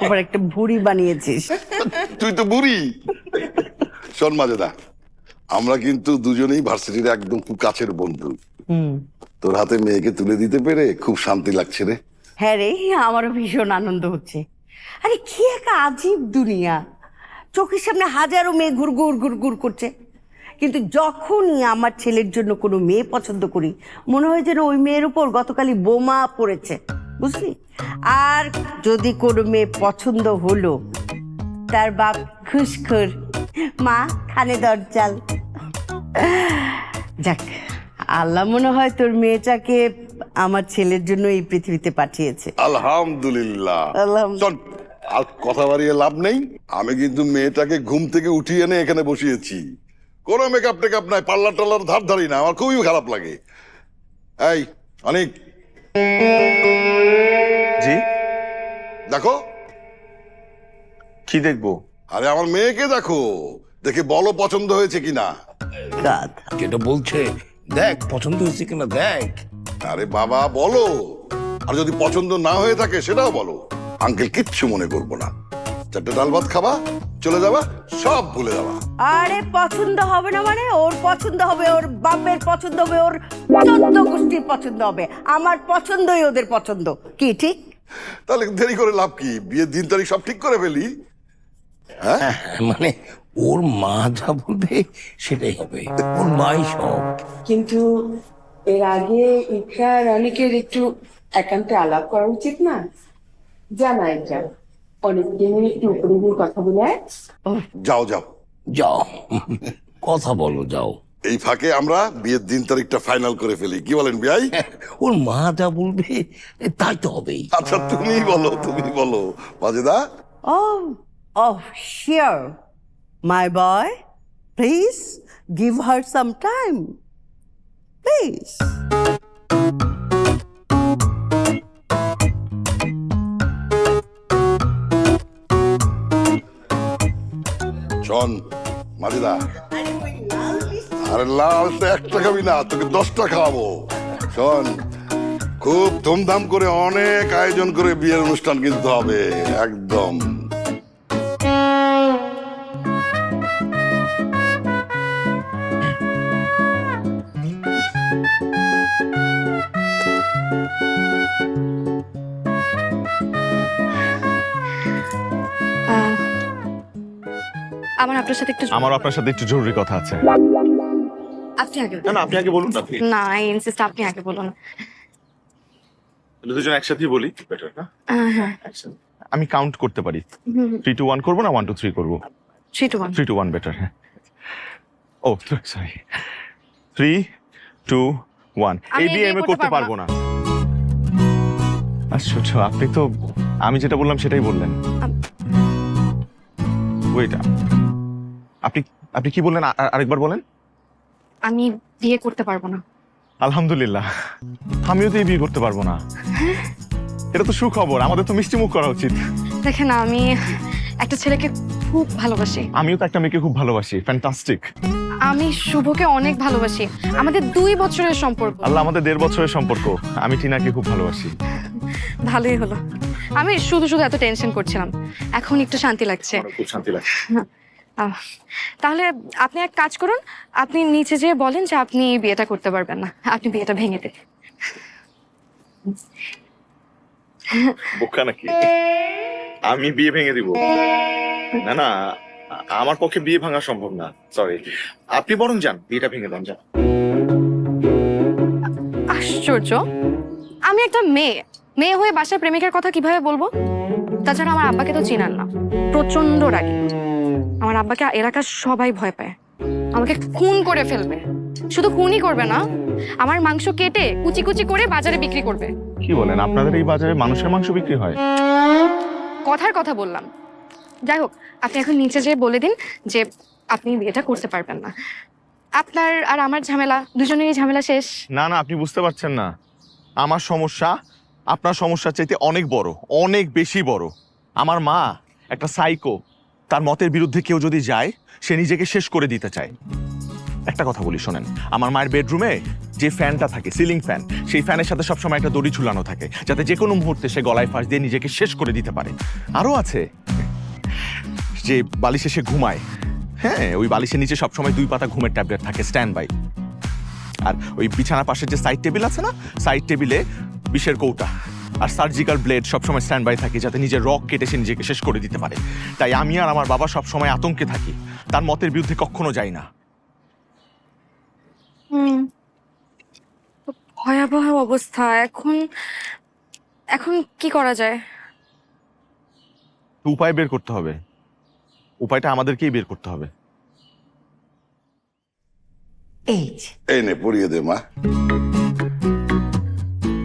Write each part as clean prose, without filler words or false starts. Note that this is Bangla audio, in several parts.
আবার একটা বুড়ি বানিয়েছিস। তুই তো বুড়ি। শোন মাজেদা, আমরা কিন্তু দুজনেই ভার্সিটির একদম খুব কাছের বন্ধু। তোর হাতে মেয়েকে তুলে দিতে পেরে খুব শান্তি লাগছে রে। হ্যাঁ রে, আমারও ভীষণ আনন্দ হচ্ছে। আরে কি এক আজীব দুনিয়া, চোখের সামনে হাজারো মেয়ে ঘুরঘুর ঘুরঘুর করছে, কিন্তু যখনই আমার ছেলের জন্য কোনো মেয়ে পছন্দ করি মনে হয় যেন ওই মেয়ের উপর গতকালই বোমা পড়েছে, বুঝলি? আর যদি কোনো মেয়ে পছন্দ হলো, তার বাপ খুশখুর, মা খানে দরজাল। যাক, আল্লাহ মনে হয় তোর মেয়েটাকে আমার ছেলের জন্য এই পৃথিবীতে পাঠিয়েছে। আলহামদুলিল্লাহ। আলহামদুলিল্লাহ। শোন, আর কথা বাড়িয়ে লাভ নেই। আমি কিন্তু মেয়েটাকে ঘুম থেকে উঠিয়ে এনে এখানে বসিয়েছি। কোনো মেকআপ টেকআপ নাই, পার্লার টার্লার ধার ধারি না। আমার খুবই খারাপ লাগে। এই অনেক জি, দেখো। কি দেখবো? আরে আমার মেয়েকে দেখো, দেখে বলো পছন্দ হয়েছে কিনা। গাধা। যেটা বলছে দেখ পছন্দ হয়েছে কিনা দেখ। আরে বাবা বলো, আর যদি পছন্দ না হয়ে থাকে সেটাও বলো। আঙ্কেল কিচ্ছু মনে করবো না। চারটে ডাল ভাত খাবা, চলে যাবা, সব ভুলে যাবা। আরে পছন্দ হবে না মানে? ওর পছন্দ হবে, ওর বাপের পছন্দ হবে, ওর 14 গোষ্ঠীর পছন্দ হবে। আমার পছন্দই ওদের পছন্দ। কি ঠিক? তাহলে দেরি করে লাভ কি? বিয়ের দিন তারিখ সব ঠিক করে ফেলি। হ্যাঁ, মানে ওর মা যা বলবে সেটাই হবে, ওর মাই সব। কিন্তু এর আগে ইকরার অনেকের একটু একান্তে আলাপ করা উচিত না? জানা এটা অনেককে নিয়ে একটু উপরে গিয়ে কথা বলে আয়। যাও যাও। যাও কথা বলো যাও। এই ফাঁকে আমরা বিয়ের দিন তারিখটা ফাইনাল করে ফেলি, কি বলেন বিয়াই? ওর মা যা বলবে তাই তো হবেই। আচ্ছা তুমি বলো, তুমি বলো Majeda. Oh, sure. My boy, please give her some time. Please. শোন মাজেদা, আরে লাল তো 1 টাকা খাবি না, তোকে 10টা খাওয়াবো। শোন, খুব ধুমধাম করে অনেক আয়োজন করে বিয়ের অনুষ্ঠান কিন্তু হবে একদম। আমার আপনার সাথে একটু আমার আপনার সাথে একটু জরুরি কথা আছে। আপনি আগে না না, আপনি আগে বলুন না। না, আই ইনসিস্ট আপনি আগে বলুন। দুজন একসাথেই বলি, বেটার না? হ্যাঁ, আমি কাউন্ট করতে পারি। 3 to 1 করবো না 1 to 3 করবো? 3 to 1 3 to 1 বেটার। হ্যাঁ। ও সরি, 3 2 1। এই বিয়ে আমি করতে পারবো না। আশ্চর্য, আপনি তো আমি যেটা বললাম সেটাই বললেন। ওইটা আপনি আপনি কি বললেন? আরেকবার বলেন। আমি বিয়ে করতে পারবো না। আলহামদুলিল্লাহ, আমিও তো এই বিয়ে করতে পারবো না। এটা তো সুখবর, আমাদের তো মিষ্টি মুখ করা উচিত। দেখেন, আমি একটা ছেলেকে খুব ভালোবাসি। আমিও তো একটা মেয়েকে খুব ভালোবাসি। ফ্যান্টাস্টিক। আমি শুভকে অনেক ভালোবাসি। আমাদের 2 বছরের সম্পর্ক। আল্লাহ, আমাদের 1.5 বছরের সম্পর্ক। আমি টিনাকে খুব ভালোবাসি। ভালোই হলো। আমি শুধু শুধু এত টেনশন করছিলাম, এখন একটু শান্তি লাগছে। খুব শান্তি লাগছে। তাহলে আপনি এক কাজ করুন, আপনি নিচে যেয়ে বলেন যে আপনি বিয়েটা করতে পারবেন না, আপনি বিয়েটা ভেঙে দেন। বোকা নাকি? আমি বিয়ে ভেঙে দিব? না না, আমার পক্ষে বিয়ে ভাঙা সম্ভব না। সরি, আপনি বরং যান, বিয়েটা ভেঙে দেন, যান। আশ্চর্য, আমি একটা মেয়ে হয়ে বাসার প্রেমিকের কথা কিভাবে বলবো? তাছাড়া আমার আব্বাকে তো চিনান না, প্রচন্ড রাগী। আমার আব্বাকে এলাকার সবাই ভয় পায়, আমাকে খুন করে ফেলবে। শুধু খুনই করবে না, আমার মাংস কেটে কুচি কুচি করে বাজারে বিক্রি করবে। কি বলেন? আপনাদের এই বাজারে মানুষের মাংস বিক্রি হয়? কথার কথা বললাম। যাই হোক, আপনি এখন নিচে যেয়ে বলে দিন যে আপনি বিয়েটা করতে পারবেন না। আপনার আর আমার ঝামেলা, দুজনেরই ঝামেলা শেষ। না না, আপনি বুঝতে পারছেন না। আমার সমস্যা আপনার সমস্যার চাইতে অনেক বড়, অনেক বেশি বড়। আমার মা একটা সাইকো। তার মতের বিরুদ্ধে কেউ যদি যায়, সে নিজেকে শেষ করে দিতে চায়। একটা কথা বলি শোনেন, আমার মায়ের বেডরুমে যে ফ্যানটা থাকে, সিলিং ফ্যান, সেই ফ্যানের সাথে সবসময় একটা দড়ি ঝুলানো থাকে, যাতে যে কোনো মুহূর্তে সে গলায় ফাঁস দিয়ে নিজেকে শেষ করে দিতে পারে। আরও আছে যে বালিশে সে ঘুমায়, হ্যাঁ, ওই বালিশের নিচে সবসময় 2 পাতা ঘুমের ট্যাবলেট থাকে স্ট্যান্ড বাই। আর ওই বিছানার পাশে যে সাইড টেবিল আছে না, সাইড টেবিলে বিষের কৌটা আর সার্জিক্যাল ব্লেড সবসময় স্ট্যান্ড বাই থাকে, যাতে নিজের রক কেটে সে নিজেকে শেষ করে দিতে পারে। তাই আমি আর আমার বাবা সবসময় আতঙ্কে থাকি, তার মতের বিরুদ্ধে কখনো যাই না। ভয়াবহ অবস্থা। এখন এখন কি করা যায়? তো উপায় বের করতে হবে, উপায়টা আমাদেরকেই বের করতে হবে। এই যে, এই নে পড়িয়ে দে মা।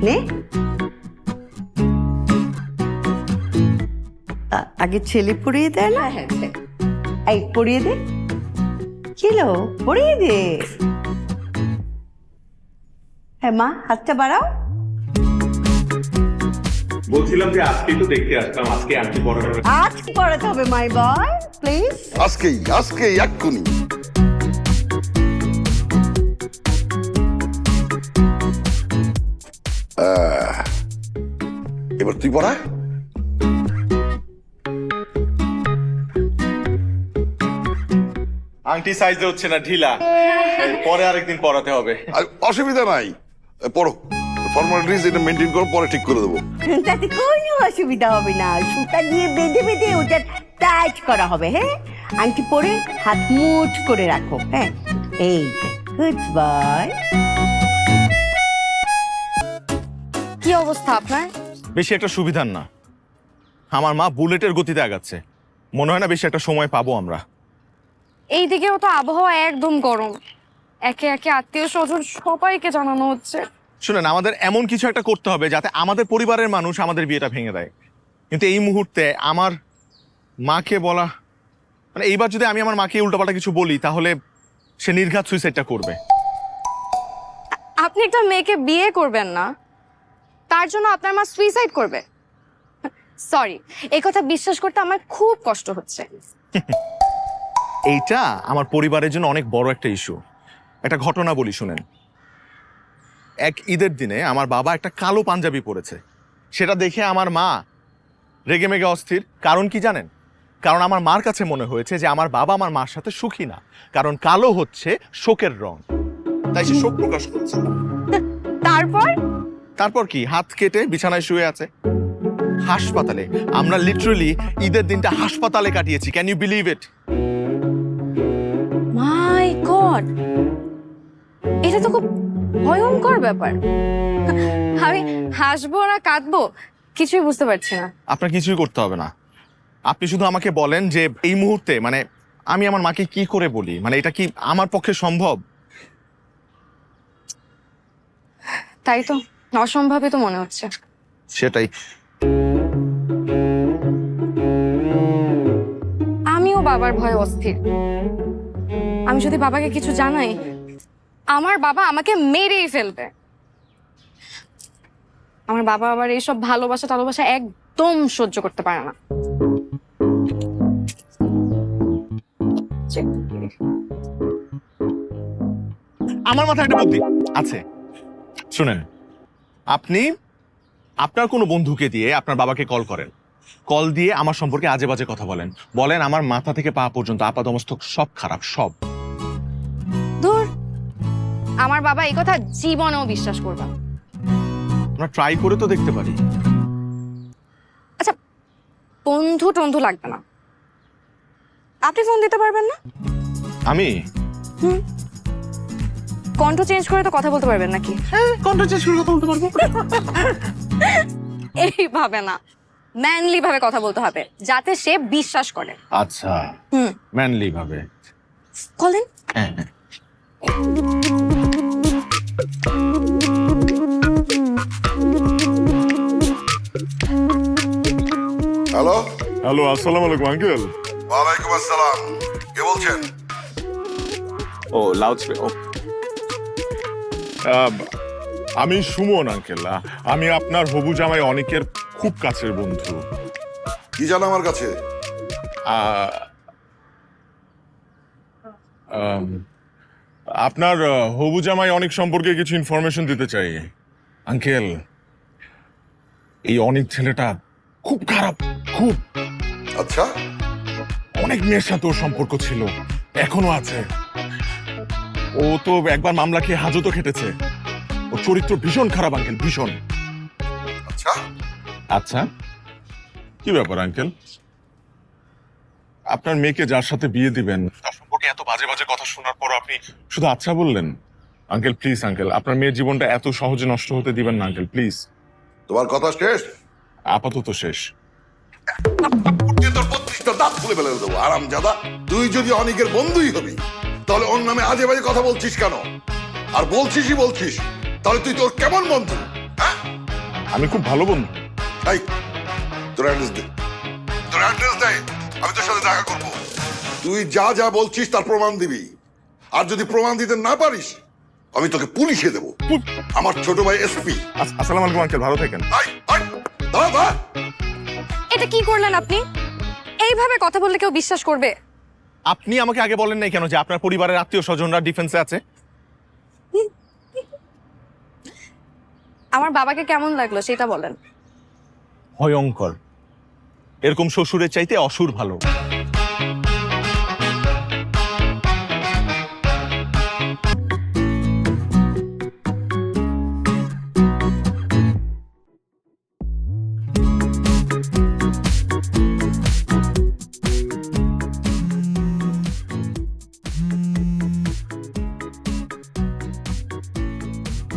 নে আগে ছেলে পড়িয়ে দেয় না? হ্যাঁ এই পড়িয়ে দে, কিলো পড়িয়ে দে। হ্যাঁ মা, হাতটা বাড়াও। বলছিলাম যে আজকে তো দেখতে আসলাম, আজকে আন্টি বড় আজ কি পড়াতে হবে মাই বয়, প্লিজ? আজকেই এক্ষুনি। এবার তুই পড়া। আংটি সাইজে হচ্ছে না, ঢিলা, পরে আরেকদিন পড়াতে হবে। আর অসুবিধা নাই, পড়ো। ফর্মালিটিস এটা মেনটেন করো, পরে ঠিক করে দেবো। তাতে কোনো অসুবিধা হবে না, সুতা দিয়ে বেঁধে বেঁধে ওটা টাইট করা হবে। হ্যাঁ, আংটি পরে হাত মুঠ করে রাখো। হ্যাঁ, এই গুড বয়। কি অবস্থা আপনার? বেশি একটা সুবিধার না, আমার মা বুলেটের গতিতে আগাচ্ছে, মনে হয় না বেশি একটা সময় পাবো আমরা। এইদিকেও তো আবহাওয়া একদম গরম, একে একে আত্মীয় স্বজন সবাইকে জানানো হচ্ছে। শুনেন, আমাদের এমন কিছু একটা করতে হবে যাতে আমাদের পরিবারের মানুষ আমাদের বিয়েটা ভেঙে দেয়। কিন্তু এই মুহূর্তে আমার মাকে বলা, মানে এইবার যদি আমি আমার মাকে উল্টোপাল্টা কিছু বলি, তাহলে সে নির্ঘাত সুইসাইডটা করবে। আপনি একটা মেয়েকে বিয়ে করবেন না, তার জন্য আপনার মা সুইসাইড করবে? সরি, এই কথা বিশ্বাস করতে আমার খুব কষ্ট হচ্ছে। এইটা আমার পরিবারের জন্য অনেক বড় একটা ইস্যু। একটা ঘটনা বলি শুনেন। এক ঈদের দিনে আমার বাবা একটা কালো পাঞ্জাবি পরেছে, সেটা দেখে আমার মা রেগে মেগে অস্থির। কারণ কি জানেন? কারণ আমার মার কাছে মনে হয়েছে যে আমার বাবা আমার মার সাথে সুখী না, কারণ কালো হচ্ছে শোকের রং, তাই সে শোক প্রকাশ করছে। তারপর কি, হাত কেটে বিছানায় শুয়ে আছে হাসপাতালে। আমরা লিটারালি ঈদের দিনটা হাসপাতালে কাটিয়েছি। Can you believe it? My god, এটা তো খুব ভয়ঙ্কর ব্যাপার। আমি হাসবো না কাঁদবো কিছুই বুঝতে পারছি না। আপনার কিছুই করতে হবে না, আপনি শুধু আমাকে বলেন যে এই মুহূর্তে মানে আমি আমার মাকে কি করে বলি, মানে এটা কি আমার পক্ষে সম্ভব? তাই তো, অসম্ভবই তো মনে হচ্ছে। সেটাই। আমিও বাবার ভয়ে অস্থির। আমি যদি বাবাকে কিছু জানাই, আমার বাবা আমাকে মেরেই ফেলবে। আমার বাবা আবার এইসব ভালোবাসা টালোবাসা একদম সহ্য করতে পারে না। আমার মাথায় একটা বুদ্ধি আছে, শুনেন। আপনি আপনার কোনো বন্ধুকে দিয়ে আপনার বাবাকে কল করেন, কল দিয়ে আমার সম্পর্কে আজে বাজে কথা বলেন, বলেন আমার মাথা থেকে পা পর্যন্ত আপাদমস্তক সব খারাপ, সব। ধুর, আমার বাবা এই কথা জীবনেও বিশ্বাস করবে না। আমরা ট্রাই করে তো দেখতে পারি। আচ্ছা, বন্ধু টন্ধু লাগবে না, আপনি ফোন দিতে পারবেন না? আমি কণ্ঠ চেঞ্জ করে তো কথা বলতে পারবেন নাকি? কণ্ঠ চেঞ্জ করে কথা বলতে পারবো। এইভাবে না, ম্যানলি ভাবে কথা বলতে হবে, যাতে সে বিশ্বাস করে। আচ্ছা, ম্যানলি ভাবে কল দিন। হ্যাঁ। হ্যালো। হ্যালো, আসসালামু আলাইকুম আঙ্কেল। ওয়ালাইকুম আসসালাম, কে বলছেন? ও লাউড স্পিকার। আমি সুমন আঙ্কেল, আমি আপনার হবু জামাই অনেকের খুব কাছের বন্ধু। কি জানো আমার কাছে? আপনার হবু জামাই অনেক সম্পর্কে কিছু ইনফরমেশন দিতে চাই। আঙ্কেল, এই অনেক ছেলেটা খুব খারাপ, খুব। আচ্ছা, অনেক মেয়ের সাথে ওর সম্পর্ক ছিল, এখনো আছে। ও তো একবার মামলা খেয়ে হাজতও খেটেছে। ওর চরিত্র ভীষণ খারাপ আঙ্কেল, ভীষণ। আচ্ছা, আচ্ছা, কি ব্যাপার আঙ্কেল? আপনার মেয়েকে যার সাথে বিয়ে দিবেন তার সম্পর্কে এত বাজে বাজে কথা শোনার পর আপনি শুধু আচ্ছা বললেন? আঙ্কেল প্লিজ, আঙ্কেল আপনার মেয়ের জীবনটা এত সহজে নষ্ট হতে দিবেন না আঙ্কেল, প্লিজ। তোমার কথা শেষ? আপাতত শেষ। তোর 32টা দাঁত খুলে ফেলে দেবো, আরামজাদা। তুই যদি অনেকের বন্ধুই হবি তাহলে ওর নামে আজে বাজে কথা বলছিস কেন? আর বলছিসই বলছিস, তাহলে তুই তোর কেমন বন্ধু? হ্যাঁ, আমি খুব ভালো বন্ধু। এই, তোর অ্যাড্রেস দে, তোর অ্যাড্রেস দে, আমি তোর সাথে দেখা করবো। তুই যা যা বলছিস তার প্রমাণ দিবি, আর যদি প্রমাণ দিতে না পারিস আমি তোকে পুলিশে দেবো। আমার ছোট ভাই এসপি। আসসালামু আলাইকুম আঙ্কেল, ভালো থাকেন। দাঁড়া, এটা কি করলেন আপনি? এইভাবে কথা বললে কেউ বিশ্বাস করবে? আপনি আমাকে আগে বলেন নাই কেন যে আপনার পরিবারের আত্মীয় স্বজনরা ডিফেন্সে আছে? আমার বাবাকে কেমন লাগলো সেটা বলেন। ভয়ঙ্কর। এরকম শ্বশুরের চাইতে অসুর ভালো।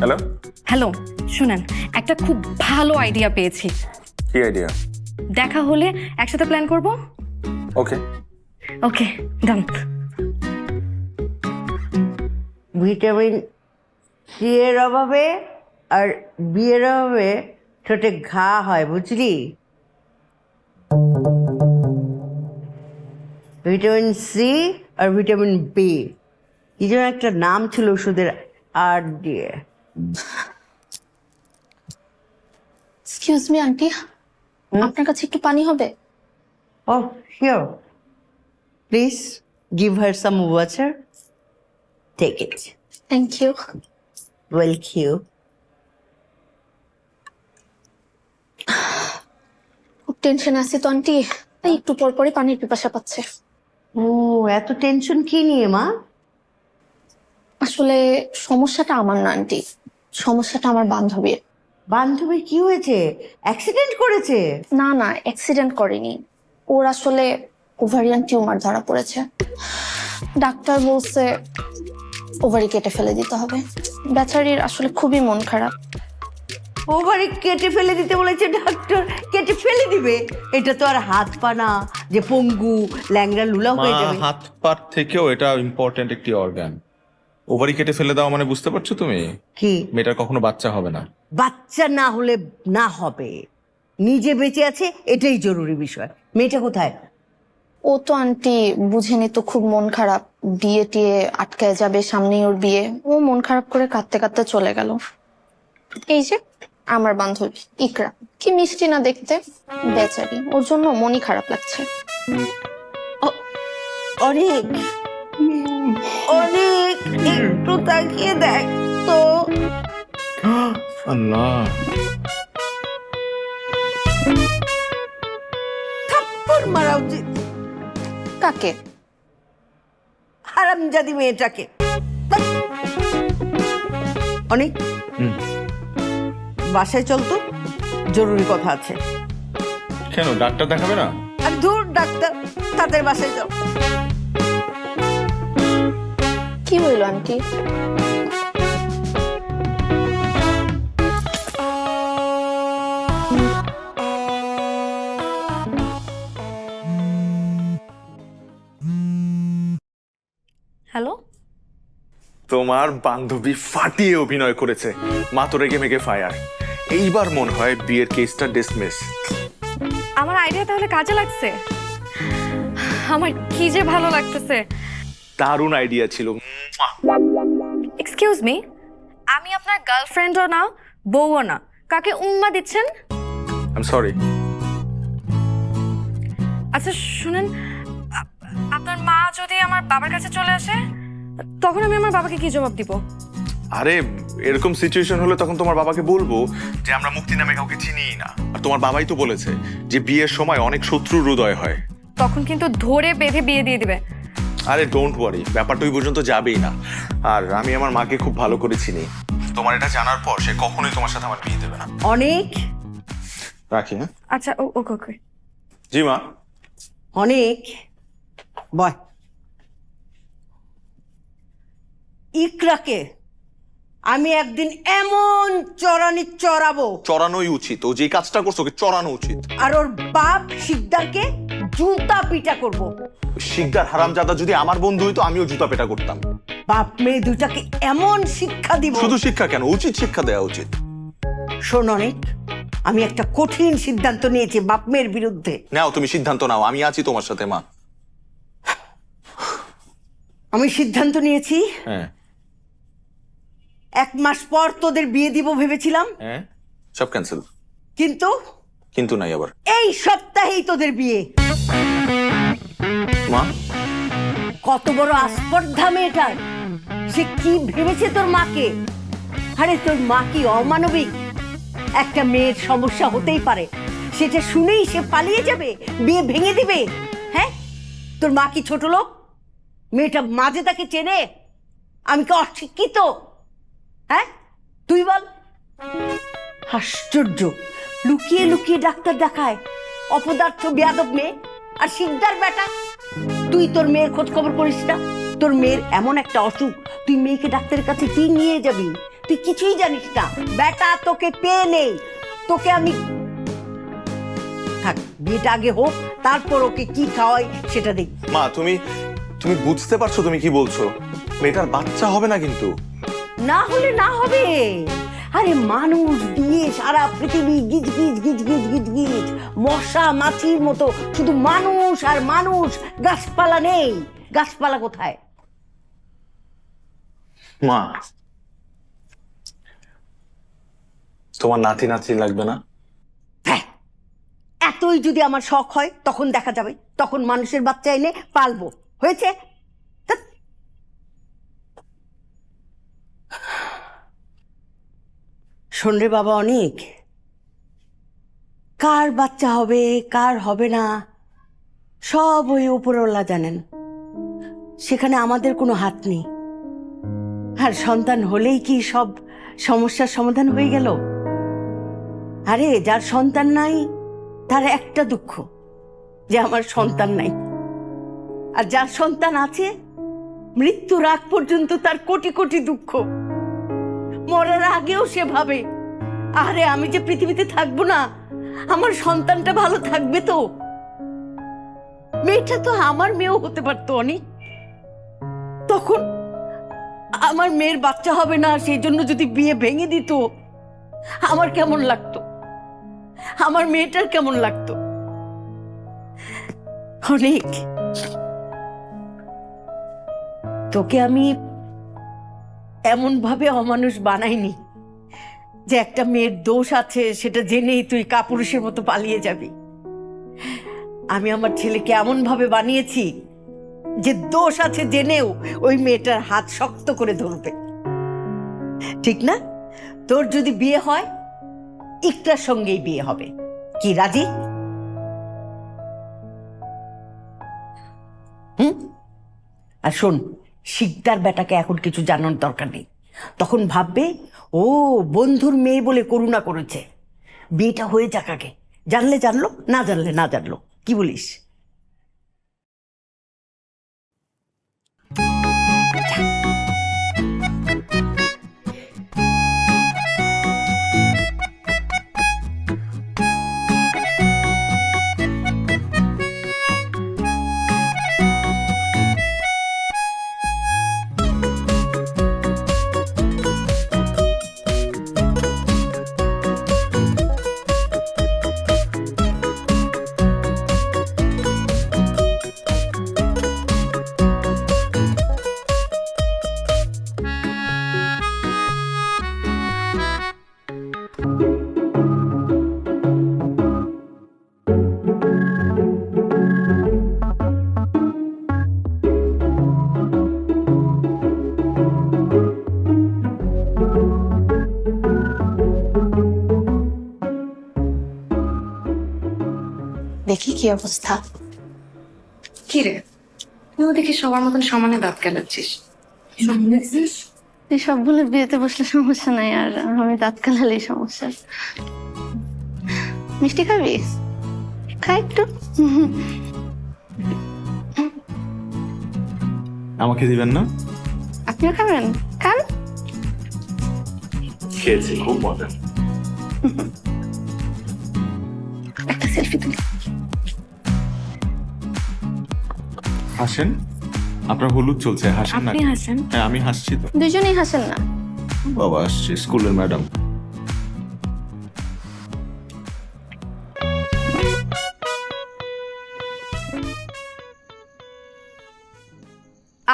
হ্যালো, হ্যালো, শুনেন, একটা খুব ভালো আইডিয়া পেয়েছি। কি আইডিয়া? দেখা হলে একসাথে প্ল্যান করব। ওকে। ওকে, ডান। ভিটামিন সি এর অভাবে আর বি এর অভাবে ঠোঁটে ঘা হয়, বুঝলি? ভিটামিন সি আর ভিটামিন বি, এই জন্য একটা নাম ছিল ওষুধের, আর দিয়ে। এক্সকিউজ মি আন্টি, আপনার কাছে একটু পানি হবে? Oh, here. Please give her some water. Take it. Thank you. Welcome. খুব টেনশন আছে তো আন্টি, তাই একটু পর পরই পানির পিপাসা পাচ্ছে। ও, এত টেনশন কি নিয়ে মা? আসলে সমস্যাটা আমার না আন্টি, সমস্যাটা আমার বান্ধবীর। বান্ধবীর কি হয়েছে? অ্যাক্সিডেন্ট করেছে? না না, অ্যাক্সিডেন্ট করেনি, ওর আসলে ওভারিয়ান টিউমার ধরা পড়েছে। ডাক্তার বলছে ওভারি কেটে ফেলে দিতে হবে। বেচারির আসলে খুবই মন খারাপ। ওভারি কেটে ফেলে দিতে বলেছে ডাক্তার? কেটে ফেলে দিবে? এটা তো আর হাত পা না যে পঙ্গু ল্যাংড়া লুলা হয়ে যাবে। হাত পার থেকেও এটা ইম্পর্টেন্ট একটি অর্গান। ওভারি কেটে ফেলে দাও মানে বুঝতে পারছো তুমি? কি? মেয়েটার কখনো বাচ্চা হবে না। বাচ্চা না হলে না হবে, নিজে বেঁচে আছে এটাই জরুরি বিষয়। মেয়েটা কোথায়? ও তো আন্টি বুঝেনি তো, খুব মন খারাপ, বিয়ে টিয়ে আটকায় যাবে, সামনেই ওর বিয়ে। ও মন খারাপ করে কাঁদতে কাঁদতে চলে গেল। এই যে আমার বান্ধবী ইকরা, কি মিষ্টি না দেখতে, বেচারি, ওর জন্য মনই খারাপ লাগছে। অনেক অনেক, একটু তাকিয়ে দেখ তো। আল্লাহ, থাপ্পড় মারা উচিত কাকে? হারামজাদি মেয়েটাকে। অনেক, বাসায় চল তো, জরুরি কথা আছে। কেন ডাক্তার দেখাবে না? আর দূর ডাক্তার, তাদের বাসায় চল। কি হইল আন্টি? হ্যালো, তোমার বান্ধবী ফাটিয়ে অভিনয় করেছে, মাত্র রেগে মেগে ফায়ার। এইবার মনে হয় বিয়ের কেসটা ডিসমিস। আমার আইডিয়া তাহলে কাজে লাগছে। আমার কি যে ভালো লাগতেছে। দারুণ আইডিয়া ছিল। এক্সকিউজ মি, আমি আপনার গার্লফ্রেন্ডও না, বউও না, কাকে উম্মা দিচ্ছেন? I am sorry. আচ্ছা শুনেন, আপনার মা যদি আমার বাবার কাছে চলে আসে, তখন আমি আমার বাবাকে কি জবাব দিব? আরে এরকম সিচুয়েশন হলে তখন তোমার বাবাকে বলবো যে আমরা মুক্তি নামে কাউকে চিনিই না, আর তোমার বাবাই তো বলেছে যে বিয়ের সময় অনেক শত্রুর উদয় হয়। তখন কিন্তু ধরে বেঁধে বিয়ে দিয়ে দিবে। আরে ডোন্ট ওয়ারি, ব্যাপারটা ওই পর্যন্ত যাবেই না। আর আমি আমার মাকে খুব ভালো করে চিনি, তোমার এটা জানার পর সে কখনোই তোমার সাথে আমার বিয়ে দেবে না। অনেক রাখি, হ্যাঁ? আচ্ছা ওকে ওকে। জি মা। অনেক বয়। ইকরাকে আমি একদিন এমন চড়ানি চড়াবো, চড়ানোই উচিত, ও যে কাজটা করছো ওকে চড়ানো উচিত। আর ওর বাপ শিকদারকে জুতা পিটা করব। শিকদার হারামজাদা যদি আমার বন্ধু হইতো আমিও জুতা পেটা করতাম। বাপ মেয়ে দুটাকে এমন শিক্ষা দিব। শুধু শিক্ষা কেন, উচিত শিক্ষা দেওয়া উচিত। শোন অনেক, আমি একটা কঠিন সিদ্ধান্ত নিয়েছি বাপ মেয়ের বিরুদ্ধে। নাও তুমি সিদ্ধান্ত নাও, আমি আছি তোমার সাথে মা। আমি সিদ্ধান্ত নিয়েছি, হ্যাঁ 1 মাস পর তোদের বিয়ে দিব ভেবেছিলাম, হ্যাঁ, সব ক্যান্সেল। কিন্তু কিন্তু নাই আবার। এই সপ্তাহেই তোদের বিয়ে। মা কত বড় আস্পর্ধা মেয়েটার, সে কি ভেবেছে তোর মাকে? আরে তোর মা কি অমানবিক? একটা মেয়ের সমস্যা হতেই পারে, সেটা শুনেই সে পালিয়ে যাবে, বিয়ে ভেঙে দিবে? হ্যাঁ, তোর মা কি ছোট লোক? মেয়েটা মাঝে তাকে চেনে? আমি কি অশিক্ষিত? হ্যাঁ তুই বল। আশ্চর্য, লুকিয়ে লুকিয়ে ডাক্তার দেখায়, অপদার্থ বেয়াদব মেয়ে। আর শিকদার বেটা, তুই তোর মেয়ের খোঁজ খবর করিস না? তোর মেয়ের এমন একটা অসুখ, তুই মেয়েকে ডাক্তারের কাছে কি নিয়ে যাবি? তুই কিছুই জানিস না। বেটা তোকে পেয়ে নেই, তোকে আমি থাক, বিয়েটা আগে হোক, তারপর ওকে কি খাওয়াই সেটা দেখ। মা তুমি তুমি বুঝতে পারছো তুমি কি বলছো? মেয়েটার বাচ্চা হবে না কিন্তু। না হলে না হবে। আরে মানুষ দিয়ে সারা পৃথিবী গিজ গিজ গিজ গিজ গিজ গিজ, মশা মাছির মতো শুধু মানুষ আর মানুষ, গাছপালা নেই। গাছপালা কোথায়? মা তোমার নাতি নাতি লাগবে না? হ্যাঁ, এতই যদি আমার শখ হয় তখন দেখা যাবে, তখন মানুষের বাচ্চা এনে পালবো। হয়েছে? ধ্যাৎ। শোন রে বাবা অনেক, কার বাচ্চা হবে কার হবে না সব ওই উপরওয়ালা জানেন, সেখানে আমাদের কোনো হাত নেই। আর সন্তান হলেই কি সব সমস্যার সমাধান হয়ে গেল? আরে যার সন্তান নাই তার একটা দুঃখ, যে আমার সন্তান নাই। আর যার সন্তান আছে, মৃত্যুর আগ পর্যন্ত তার কোটি কোটি দুঃখ। মরার আগেও সে ভাবে, আরে আমি যে পৃথিবীতে থাকবো না, আমার সন্তানটা ভালো থাকবে তো। মেয়েটা তো আমার মেয়েও হতে পারতো অনেক। তখন আমার মেয়ের বাচ্চা হবে না সেই জন্য যদি বিয়ে ভেঙে দিত, আমার কেমন লাগতো? আমার মেয়েটার কেমন লাগতো? অনেক, তোকে আমি এমন ভাবে অমানুষ বানাইনি যে একটা মেয়ের দোষ আছে সেটা জেনেই তুই কাপুরুষের মতো পালিয়ে যাবি। আমি আমার ছেলেকে এমন ভাবে বানিয়েছি যে দোষ আছে জেনেও ওই মেয়েটার হাত শক্ত করে ধরবে। ঠিক না? তোর যদি বিয়ে হয়, ইকটার সঙ্গেই বিয়ে হবে। কি রাজি? আর শোন, শিকদার বেটাকে এখন কিছু জানার দরকার নেই। তখন ভাববে ও বন্ধুর মেয়ে বলে করুণা করেছে। বিয়েটা হয়ে যাক আগে, জানলে জানলো, না জানলে না জানলো। কি বলিস? দেখি কি অবস্থা। কি রে, তুইও দেখি সবার মতন সমানে দাঁত কেলাচ্ছিস। তুই সব বলে বিয়েতে বসলে সমস্যা নাই, আর আমি দাঁত কালালেই সমস্যা। মিষ্টি খাবি? খা একটু। আমাকে দিবেন না? আপনিও খাবেন? খান। খেয়েছি, খুব মজা। একটা সেলফি তুলি। হাসেন, আপনার হলুদ চলছে, হাসেন না। আপনি হাসেন। হ্যাঁ, আমি হাসছি তো। দুজনেই হাসেন না। বাবা আসছে, স্কুলের ম্যাডাম।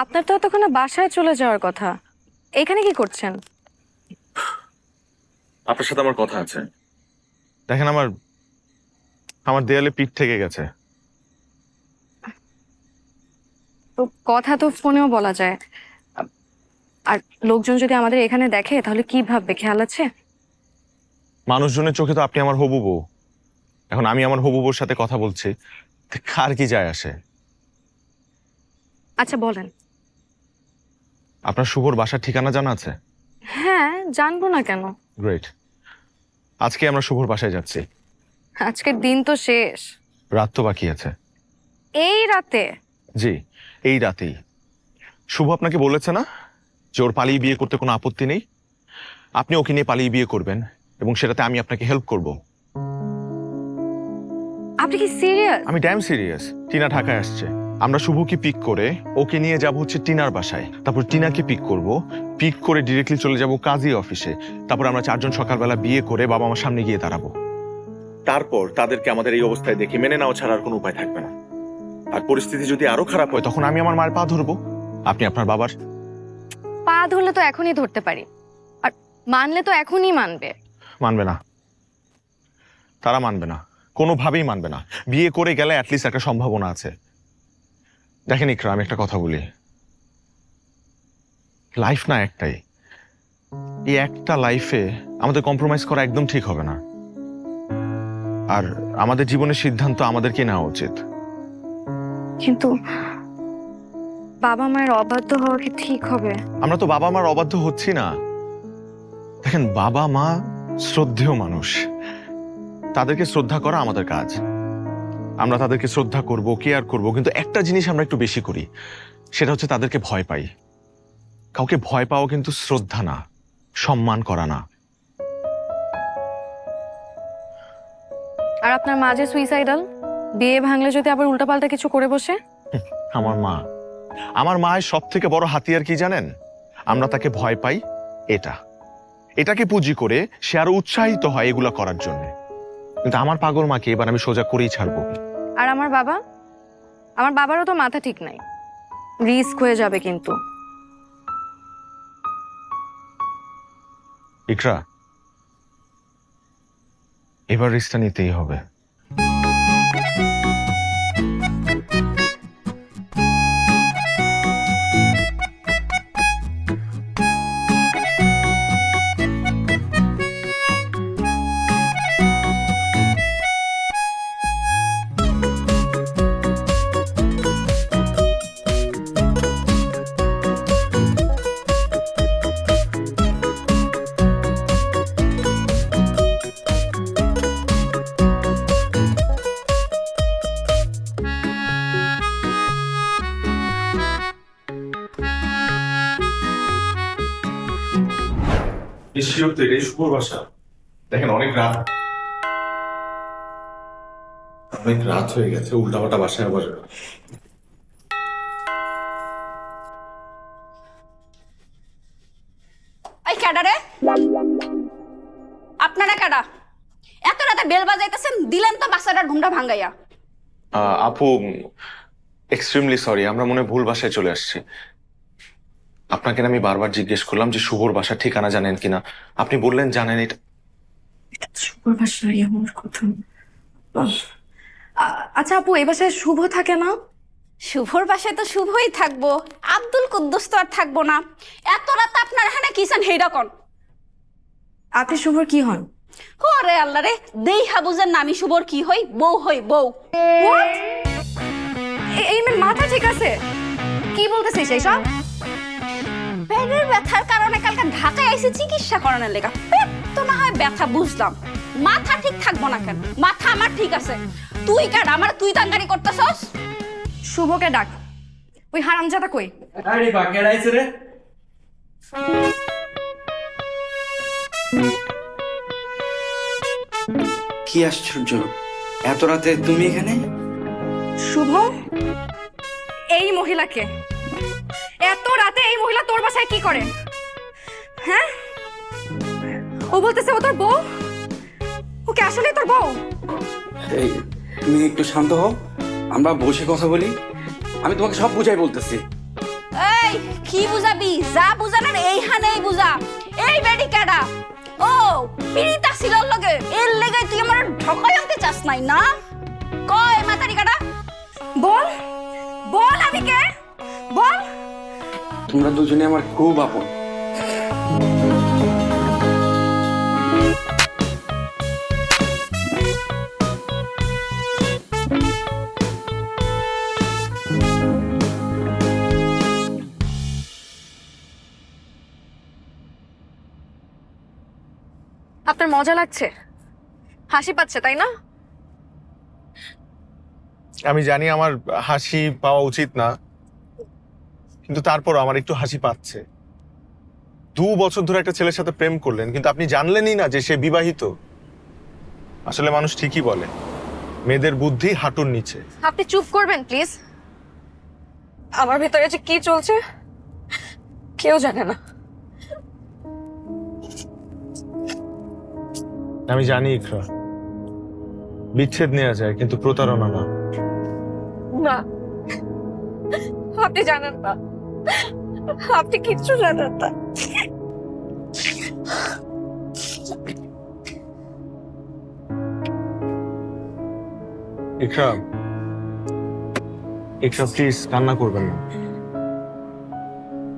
আপনার তো এতক্ষণে বাসায় চলে যাওয়ার কথা, এখানে কি করছেন? আপনার সাথে আমার কথা আছে। দেখেন, আমার দেয়ালে পিঠ থেকে গেছে। তো কথা তো ফোনেও বলা যায়, আর লোকজন যদি আমাদের এখানে দেখে তাহলে কি ভাববে, খেয়াল আছে? মানুষজনের চোখে তো আপনি আমার হবু বউ। এখন আমি আমার হবু বউর সাথে কথা বলছি, কার কি যায় আসে? আচ্ছা বলেন। আপনার শুভর বাসার ঠিকানা জানা আছে? হ্যাঁ, জানবো না কেন। গ্রেট। আজকে আমরা শুভর বাসায় যাচ্ছি। আজকের দিন তো শেষ। রাত তো বাকি আছে। এই রাতে? জি, এই রাতেই। শুভ আপনাকে বলেছে না যে ওর পালিয়ে বিয়ে করতে কোনো আপত্তি নেই? আপনি ওকে নিয়ে পালিয়ে বিয়ে করবেন এবং সেটাতে আমি আপনাকে হেল্প করব। আপনি কি সিরিয়াস? আমি ড্যাম সিরিয়াস। টিনা ঢাকায় আসছে, আমরা শুভকে পিক করে ওকে নিয়ে যাব হচ্ছে টিনার বাসায়, তারপর টিনাকে পিক করব, পিক করে ডিরেক্টলি চলে যাব কাজী অফিসে, তারপর আমরা চারজন সকালবেলা বিয়ে করে বাবা আমার সামনে গিয়ে দাঁড়াবো। তারপর তাদেরকে আমাদের এই অবস্থায় দেখে মেনে নেওয়া ছাড়া আর কোনো উপায় থাকবে না। আর পরিস্থিতি যদি আরো খারাপ হয় তখন আমি আমার মায়ের পা ধরবো, আপনি আপনার বাবার। পা ধরলে তো এখনই ধরতে পারি, আর মানলে তো এখনই মানবে। মানবে না, তারা মানবে না, কোনোভাবেই মানবে না। বিয়ে করে গেলে অ্যাটলিস্ট একটা সম্ভাবনা আছে। দেখেন ইকরা, আমি একটা কথা বলি, লাইফ না একটাই। এই একটা লাইফে আমাদের কম্প্রোমাইজ করা একদম ঠিক হবে না। আর আমাদের জীবনের সিদ্ধান্ত আমাদেরকে নেওয়া উচিত। কিন্তু বাবা মায়ের অবাধ্য হওয়া কি ঠিক হবে? আমরা তো বাবা মার অবাধ্য হচ্ছি না। দেখেন, বাবা মা শ্রদ্ধেয় মানুষ, তাদেরকে শ্রদ্ধা করা আমাদের কাজ। আমরা তাদেরকে শ্রদ্ধা করব, কেয়ার করব, কিন্তু একটা জিনিস আমরা একটু বেশি করি, সেটা হচ্ছে তাদেরকে ভয় পাই। কাউকে ভয় পাওয়া কিন্তু শ্রদ্ধা না, সম্মান করা না। আর আপনার মা যে সুইসাইডাল, বিয়ে ভাঙলে যদি আবার উল্টাপাল্টা কিছু করে বসে? আমার মায়ের সব থেকে বড় হাতিয়ার কি জানেন? আমরা তাকে ভয় পাই, এটাকে পুঁজি করে সে আরো উৎসাহিত হয় এগুলা করার জন্য। কিন্তু আমার পাগল মাকে এবার আমি সোজা করেই ছাড়বো। আর আমার বাবারও তো মাথা ঠিক নাই, রিস্ক হয়ে যাবে কিন্তু। ইকরা, এবার রিস্কটা নিতেই হবে। শুভর বাসা। দেখেন, অনেক রাত হয়ে গেছে, উল্টাপাল্টা বাসায় আবার। এই কাডারে, আপনারা কাডা? এত রাতে বেল বাজাইতেছেন, দিলেন তো বাচ্চাটার ঘুমটা ভাঙ্গাইয়া। আপু, এক্সট্রিমলি সরি, আমরা মনে হয় ভুল বাসায় চলে আসছি। আপনাকে আমি বারবার জিজ্ঞেস করলাম যে শুভর বাসার ঠিকানা জানেন কিনা, আপনি বললেন জানেন। এটা শুভর বাসায় আমার কথা। আচ্ছা আপু, এই বাসায় শুভ থাকে না? শুভর বাসায় তো শুভই থাকবো, আব্দুল কুদ্দুস তো আর থাকবো না। এত রাতে আপনার এখানে কি চান হেইডা কোন? আপনি শুভর কি হন? ওরে আল্লাহ রে, দেইহা বুঝেন না আমি শুভর কি হই, বউ হই বউ। What? এই মেয়ের মাথা ঠিক আছে? কি বলতেছিস এইসব? পেটের ব্যথার কারণে কালকে ঢাকায় আইসি চিকিৎসা করানোর লেগা। পেট তো না হয় ব্যথা বুঝলাম, মাথা ঠিক থাকবো না কেন? মাথা আমার ঠিক আছে, তুই কেন আমার তুই তাঙ্গারি করতেছস? শুভকে ডাক। ওই হারামজাদা কই? আরে বা কেডাইছে রে? কি আশ্চর্য, এত রাতে তুমি এখানে? শুভ, এই মহিলাকে এত রাতে এই মহিলা তোর বাসায় কি করে? হ্যাঁ, ও বলতেছে ও তোর বউ। ওকে আসলে তোর বউ? এই তুমি একটু শান্ত হও, আমরা বসে কথা বলি। আমি তোমাকে সব বুঝাই বলতেছি। এই কি বুঝাবি? যা বুঝানোর এইখানেই বুঝা। এই বেডি কেডা? ও পিরিতা সিলর লগে, এর লেগে তুই আমার ঢকাই আনতে চাস নাই না? কয় মাতারি কেডা? বল বল, আমি কে? বল। তোমরা দুজনে আমার খুব আপন। আপনার মজা লাগছে, হাসি পাচ্ছে তাই না? আমি জানি আমার হাসি পাওয়া উচিত না, কিন্তু তারপরও আমার একটু হাসি পাচ্ছে। 2 বছর ধরে একটা ছেলের সাথে প্রেম করলেন, কিন্তু আপনি জানলেনই না যে সে বিবাহিত। আসলে মানুষ ঠিকই বলে, মেয়েদের বুদ্ধি হাঁটুর নিচে। আপনি চুপ করবেন প্লিজ? আমার ভিতরে যে কি চলছে কেউ জানে না। আমি জানি ইকরা, বিচ্ছেদ নেওয়া যায় কিন্তু প্রতারণা না। না, আপনি জানেন না, আপনি কিচ্ছু জানেন না। ইকরা, ইকরা প্লিজ কান্না করবেন না।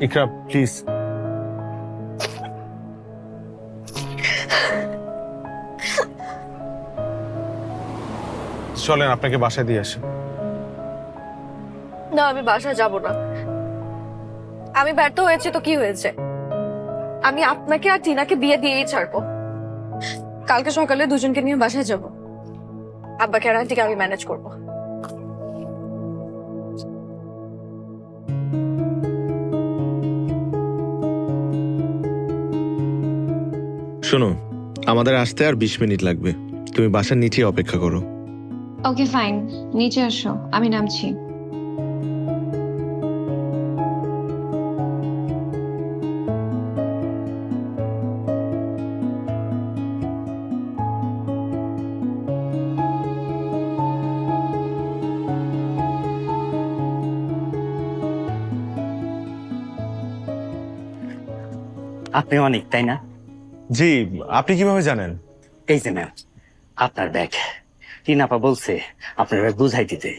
ইকরা প্লিজ। চলেন আপনাকে বাসায় দিয়ে আসি। না, আমি বাসা যাব না। আমি ব্যর্থ হয়েছি তো কি হয়েছে? আমি আপনাকে আর টিনাকে বিয়ে দিয়েই ছাড়বো। কালকে সকালে দুজনকে নিয়ে বাসায় যাব। আব্বাকে আর আন্টিকে আমি ম্যানেজ করব। শোনো, আমাদের আসতে আর 20 মিনিট লাগবে, তুমি বাসার নিচে অপেক্ষা করো। ওকে ফাইন, নিচে আসো, আমি নামছি। আপনি অনেক, তাই না? জি, আপনি কিভাবে জানেন? এই যে ম্যাম, আপনার ব্যাগ। টিনাপা বলছে আপনার ব্যাগ বুঝাই দিতে।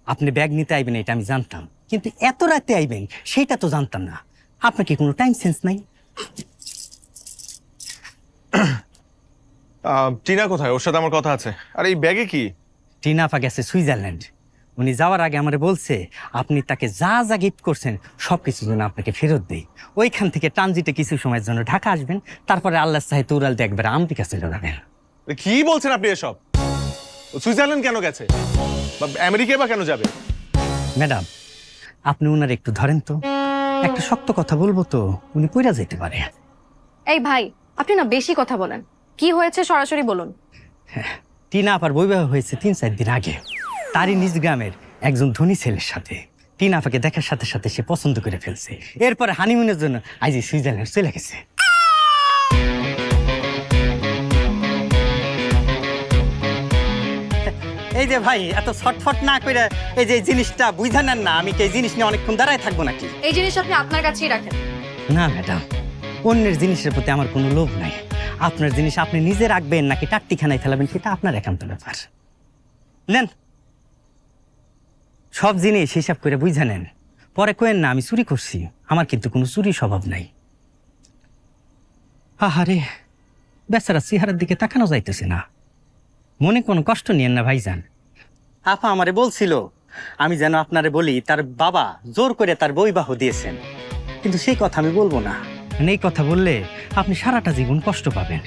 আপনি ব্যাগ নিতে আইবেন এটা আমি জানতাম, কিন্তু এত রাতে আইবেন সেটা তো জানতাম না। আপনার কি কোনো টাইম সেন্স নাই? টিনা কোথায়? ওর সাথে আমার কথা আছে। আর এই ব্যাগে কি? টিনাপা গেছে সুইজারল্যান্ড। উনি যাওয়ার আগে আমারে বলছে আপনি তাকে যা যা গিফট করছেন সবকিছু যেন আপনাকে ফেরত দেই। ওইখান থেকে ট্রানজিটে কিছু সময়ের জন্য ঢাকা আসবেন, তারপরে আল্লাহ সাহেব উড়ালতে একবার আমেরিকা চলে যাবেন। কি বলছেন আপনি এসব? ও সুইজারল্যান্ড কেন গেছে বা আমেরিকা বা কেন যাবে? ম্যাডাম, আপনি উনার একটু ধরেন তো, একটা শক্ত কথা বলবো তো উনি পইরা যেতে পারে। এই ভাই, আপনি না বেশি কথা বলেন। কি হয়েছে সরাসরি বলুন। টিনা আপার বৈবাহ হয়েছে 3-4 দিন আগে, তারই নিজ গ্রামের একজন ধনী ছেলের সাথে। টিনা আপাকে দেখার সাথে সাথে সে পছন্দ করে ফেলছে। এরপরে হানিমুনের জন্য আজ সুইজারল্যান্ড চলে গেছে। এই যে ভাই, এত ছটফট না করে এই যে জিনিসটা বুঝা নেন না, আমি কি এই জিনিস নিয়ে অনেকক্ষণ দাঁড়ায় থাকবো নাকি? এই জিনিস আপনি আপনার কাছেই রাখেন। না ম্যাডাম, অন্যের জিনিসের প্রতি আমার কোনো লোভ নাই। আপনার জিনিস আপনি নিজে রাখবেন নাকি টাট্টিখানায় ফেলাবেন সেটা আপনার একান্ত ব্যাপার। নেন, সব জিনিস হিসাব করে বুঝা নেন, পরে কোয়েন না আমি চুরি করছি। আমার কিন্তু কোনো চুরি স্বভাব নাই। আহারে, বেচারা চেহারার দিকে তাকানো যাইতেছে না। মনে কোনো কষ্ট নিয়েন না ভাইজান। আপা আমারে বলছিল আমি যেন আপনারে বলি তার বাবা জোর করে তার বৈবাহ দিয়েছেন, কিন্তু সেই কথা আমি বলবো না। মানে এই কথা বললে আপনি সারাটা জীবন কষ্ট পাবেন।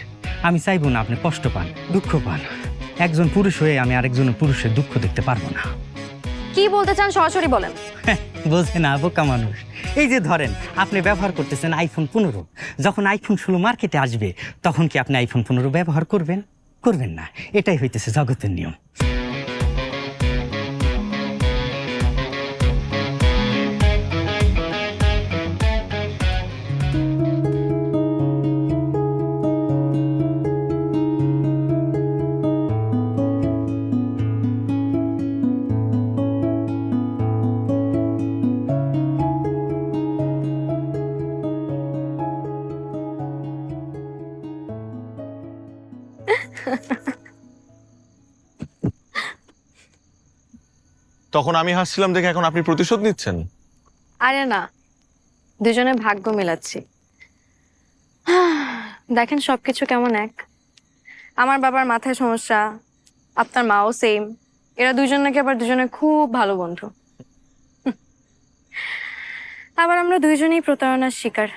আমি চাইবো না আপনি কষ্ট পান, দুঃখ পান। একজন পুরুষ হয়ে আমি আরেকজন পুরুষের দুঃখ দেখতে পারবো না। কি বলতে চান সরাসরি বলেন। বোঝে না বোকা মানুষ। এই যে ধরেন আপনি ব্যবহার করতেছেন আইফোন 15, যখন আইফোন 16 মার্কেটে আসবে তখন কি আপনি আইফোন 15 ব্যবহার করবেন? করবেন না। এটাই হইতেছে জগতের নিয়ম। তখন আমি হাসছিলাম দেখে এখন আপনি প্রতিশোধ নিচ্ছেন? আরে না, দুজনে ভাগ্য মেলাচ্ছি। দেখেন সবকিছু কেমন এক। আমার বাবার মাথায় সমস্যা, আপনার মাও সেম। এরা দুজন নাকি আবার দুজনে খুব ভালো বন্ধু। আবার আমরা দুইজনেই প্রতারণার শিকার,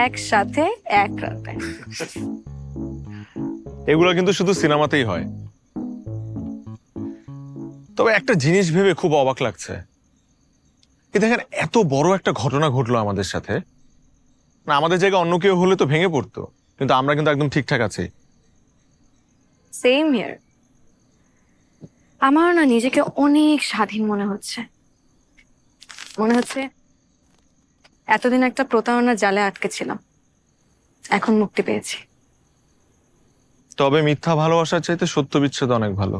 একসাথে এক রাতে। এগুলো কিন্তু শুধু সিনেমাতেই হয়। তবে একটা জিনিস ভেবে খুব অবাক লাগছে, এই দেখেন এত বড় একটা ঘটনা ঘটলো আমাদের সাথে, না আমাদের জায়গায় অন্য কেউ হলে তো ভেঙে পড়তো, কিন্তু আমরা কিন্তু একদম ঠিকঠাক আছি। Same here. আমার না নিজেকে অনেক স্বাধীন মনে হচ্ছে। মনে হচ্ছে এতদিন একটা প্রতারণার জালে আটকে ছিলাম, এখন মুক্তি পেয়েছি। তবে মিথ্যা ভালোবাসার চাইতে সত্য বিচ্ছেদ অনেক ভালো।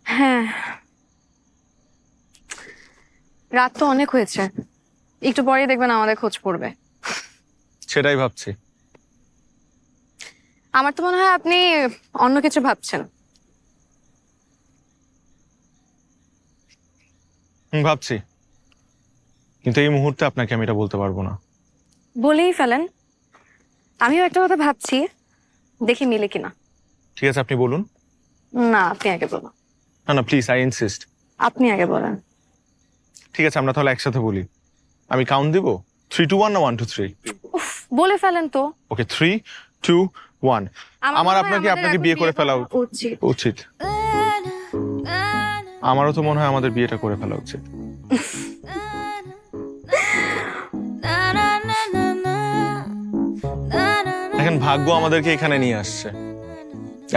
হ্যাঁ, রাত তো অনেক হয়েছে, একটু পরেই দেখবেন আমাদের খোঁজ পড়বে। সেটাই ভাবছি। আমার তো মনে হয় আপনি অন্য কিছু ভাবছেন। ভাবছি, কিন্তু এই মুহূর্তে আপনাকে আমি এটা বলতে পারবো না। বলেই ফেলেন। আমিও একটা কথা ভাবছি, দেখি মিলে কিনা। ঠিক আছে, আপনি বলুন। না, আপনি আগে বলুন। না না প্লিজ, আই ইনসিস্ট। আপনি আগে বলেন। ঠিক আছে, আমরা তাহলে একসাথে বলি। আমি কাউন্ট দিব, 3, 2, 1 না 1, 2, 3? উফ, বলে ফেলেন তো। ওকে, 3, 2, 1। আমার মনে হয় আপনাকে আমাদের বিয়ে এখন করে ফেলা উচিত। উচিত। আমারও তো মনে হয় আমাদের বিয়েটা করে ফেলা উচিত। এখন ভাগ্য আমাদেরকে এখানে নিয়ে আসছে।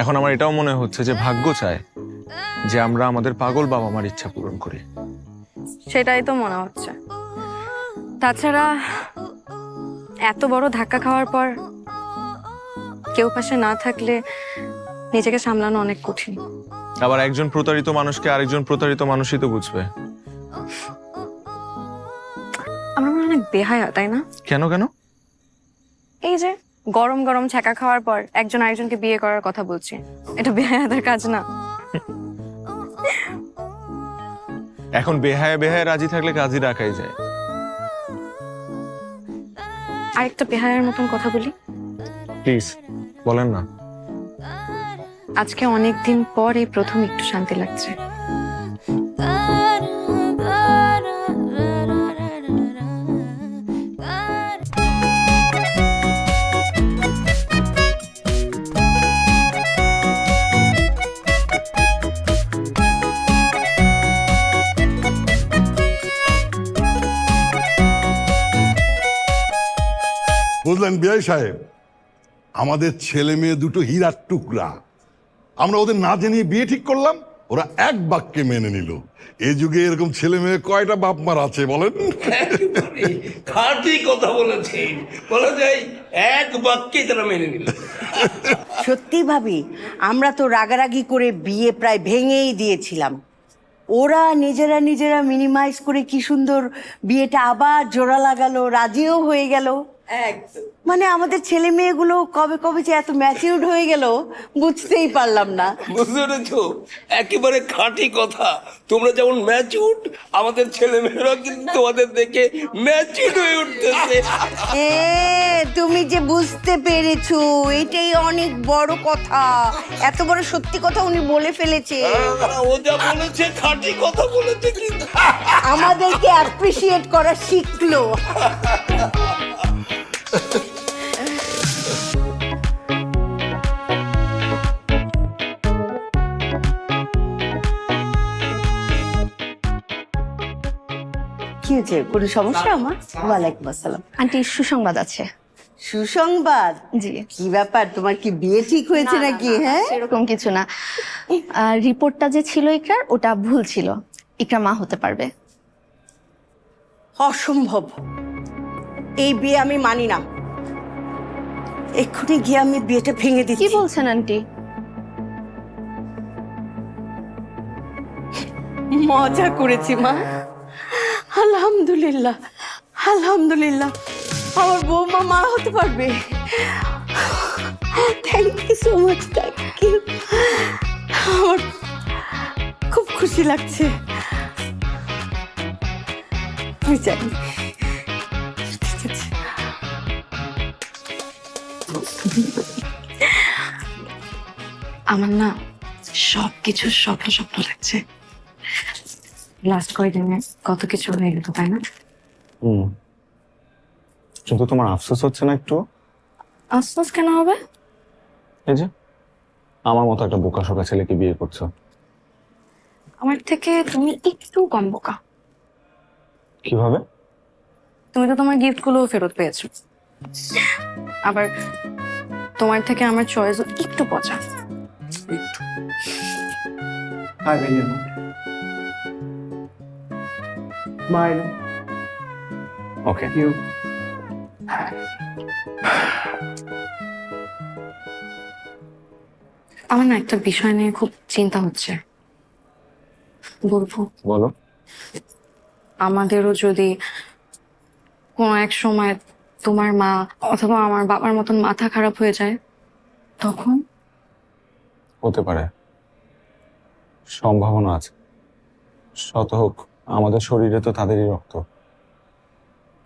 এখন আমার এটাও মনে হচ্ছে যে ভাগ্য চায় যে আমরা আমাদের পাগল বাবা মার ইচ্ছা পূরণ করি। সেটাই তো মনে হচ্ছে। তাছাড়া এত বড় ধাক্কা খাওয়ার পর কেউ পাশে না থাকলে নিজেকে সামলানো অনেক কঠিন। আবার একজন প্রতারিত মানুষকে আরেকজন প্রতারিত মানুষই তো বুঝবে। আমরা মনে হয় অনেক বেহায়া, তাই না? কেন কেন? এই যে গরম গরম ছ্যাঁকা খাওয়ার পর একজন আরেকজনকে বিয়ে করার কথা বলছি, এটা বেহায়াদের কাজ না? এখন বেহায়া বেহায়া রাজি থাকলে কাজই রাখাই যায়। আরেকটা বেহায়ার মতন কথা বলি, প্লিজ বলেন না। আজকে অনেকদিন পর এই প্রথম একটু শান্তি লাগছে। বুঝলেন বিআই সাহেব, আমাদের ছেলে মেয়ে দুটো হীরার টুকরা। আমরা ওদের না জানিয়ে বিয়ে ঠিক করলাম, ওরা এক বাক্যে মেনে নিল। এই যুগে এরকম ছেলে মেয়ে কয়টা বাপ মার আছে বলেন? খাঁটি কথা বলেছেন, বলা যায় এক বাক্যে তারা মেনে নিল। সত্যি ভাবি, আমরা তো রাগারাগি করে বিয়ে প্রায় ভেঙেই দিয়েছিলাম। ওরা নিজেরা মিনিমাইজ করে কি সুন্দর বিয়েটা আবার জোড়া লাগালো, রাজিও হয়ে গেল। মানে আমাদের ছেলে মেয়েগুলো কবে কবে যে এত ম্যাচিউরড হয়ে গেল বুঝতেই পারলাম না। বুঝতে পেরেছো? একেবারে খাঁটি কথা। তোমরা যেমন ম্যাচিউড, আমাদের ছেলে মেয়েরা কিন্তু তোমাদের দেখে ম্যাচিউড হয়ে উঠতেছে। এ তুমি যে বুঝতে পেরেছো, এটাই অনেক বড় কথা। এত বড় সত্যি কথা উনি বলে ফেলেছে। ও যা বলেছে খাঁটি কথা বলেছে কিন্তু। আমাদেরকে অ্যাপ্রিসিয়েট করা শিখলো। কি হয়েছে, কোনো সমস্যা আমার? ওয়ালাইকুম আসসালাম। আন্টি সুসংবাদ আছে। সুসংবাদ? জি। কি ব্যাপার, তোমার কি বিয়ে ঠিক হয়েছে নাকি? হ্যাঁ, সেরকম কিছু না, রিপোর্টটা যে ছিল ইকরার ওটা ভুল ছিল, ইকরা মা হতে পারবে। অসম্ভব, এই বিয়ে আমি মানি না। এক্ষুনি গিয়ে আমি বিয়েটা ভেঙে দিচ্ছি। কি বলছেন আন্টি? মজা করেছি মা। আলহামদুলিল্লাহ, আলহামদুলিল্লাহ, আমার বৌমা মা হতে পারবে। Thank you so much, thank you. আমার খুব খুশি লাগছে। আমি জানি, ঠিক আছে। আমার না সবকিছু স্বপ্ন স্বপ্ন লাগছে। লাস্ট কয়েকদিনে কত কিছু হয়ে গেল, তাই না? কিন্তু তোমার আফসোস হচ্ছে না একটু? আফসোস কেন হবে? এই যে আমার মতো একটা বোকাশোকা ছেলেকে বিয়ে করছো। আমার থেকে তুমি একটু কম বোকা। কিভাবে? তুমি তো তোমার গিফট গুলো ফেরত পেয়েছো, আবার তোমার থেকে আমার চয়েসও একটু পচা। ওকে। আমার না একটা বিষয় নিয়ে খুব চিন্তা হচ্ছে, বলবো? বলো। আমাদেরও যদি কোনো এক সময় তোমার মা অথবা আমার বাবার মতন মাথা খারাপ হয়ে যায়, তখন? হতে পারে, সম্ভাবনা আছে। শত হোক, আমাদের শরীরে তো তাদেরই রক্ত।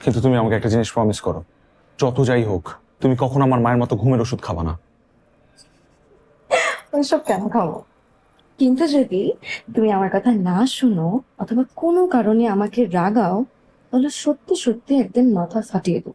কিন্তু তুমি আমাকে একটা জিনিস প্রমিস করো, যত যাই হোক তুমি কখনো আমার মায়ের মতো ঘুমের ওষুধ খাবা না। ওইসব কেন খাবো? কিন্তু যদি তুমি আমার কথা না শুনো অথবা কোনো কারণে আমাকে রাগাও, তাহলে সত্যি সত্যি একদিন মাথা ফাটিয়ে দেবো।